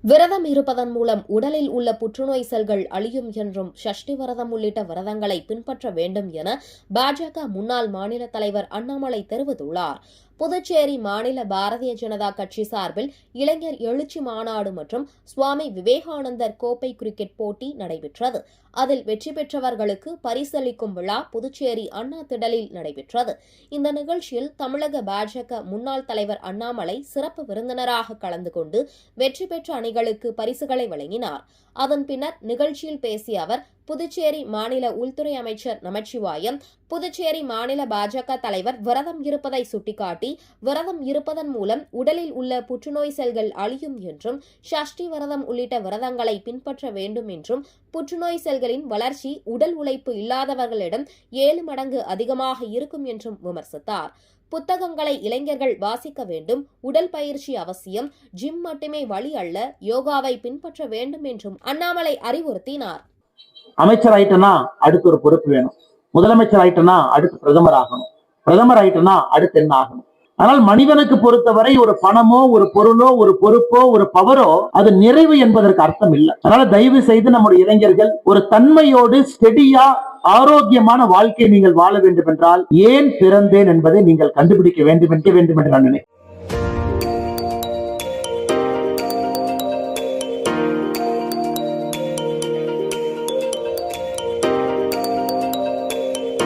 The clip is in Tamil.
விரதம் இருப்பதன் மூலம் உடலில் உள்ள புற்றுநோய் செல்கள் அழியும் என்றும் சஷ்டி விரதம் உள்ளிட்ட விரதங்களை பின்பற்ற வேண்டும் என பாஜக முன்னாள் மாநில தலைவர் அண்ணாமலை தெரிவித்துள்ளார். புதுச்சேரி மாநில பாரதிய ஜனதா கட்சி சார்பில் இளைஞர் எழுச்சி மாநாடு மற்றும் சுவாமி விவேகானந்தர் கோப்பை கிரிக்கெட் போட்டி நடைபெற்றது. அதில் வெற்றி பெற்றவர்களுக்கு பரிசளிக்கும் விழா புதுச்சேரி அண்ணா திடலில் நடைபெற்றது. இந்த நிகழ்ச்சியில் தமிழக பாஜக முன்னாள் தலைவர் அண்ணாமலை சிறப்பு விருந்தினராக கலந்து கொண்டு வெற்றி பெற்ற அணிகளுக்கு பரிசுகளை வழங்கினார். அதன் பின்னர் நிகழ்ச்சியில் பேசிய அவர், புதுச்சேரி மாநில உள்துறை அமைச்சர் நமச்சிவாயம், புதுச்சேரி மாநில பாஜக தலைவர் விரதம் இருப்பதை சுட்டிக்காட்டி, விரதம் இருப்பதன் மூலம் உடலில் உள்ள புற்றுநோய் செல்கள் அழியும் என்றும், சஷ்டி விரதம் உள்ளிட்ட விரதங்களை பின்பற்ற வேண்டும் என்றும், புற்றுநோய் செல்களின் வளர்ச்சி உடல் உழைப்பு இல்லாதவர்களிடம் 7 மடங்கு அதிகமாக இருக்கும் என்றும் விமர்சித்தார். புத்தகங்களை இளைஞர்கள் வாசிக்க வேண்டும், உடல் பயிற்சி அவசியம், ஜிம் மட்டுமே வழி அல்ல, யோகாவை பின்பற்ற வேண்டும் என்றும் அண்ணாமலை அறிவுறுத்தினார். அமைச்சர் ஆயிட்டனா அடுத்து ஒரு பொறுப்பு வேணும், முதலமைச்சர் ஆயிட்டனா அடுத்து பிரதமர் ஆகணும், பிரதமர் ஆயிட்டனா அடுத்து என்ன ஆகணும். ஆனால் மனிதனுக்கு பொறுத்தவரை ஒரு பணமோ ஒரு பொருளோ ஒரு பொறுப்போ ஒரு பவரோ அது நிறைவு என்பதற்கு அர்த்தம் இல்லை. அதனால தயவு செய்து நம்முடைய இளைஞர்கள் ஒரு தன்மையோடு ஸ்டெடியா ஆரோக்கியமான வாழ்க்கையை நீங்கள் வாழ வேண்டும் என்றால் ஏன் பிறந்தேன் என்பதை நீங்கள் கண்டுபிடிக்க வேண்டும் என்று நான் நினைக்கிறேன்.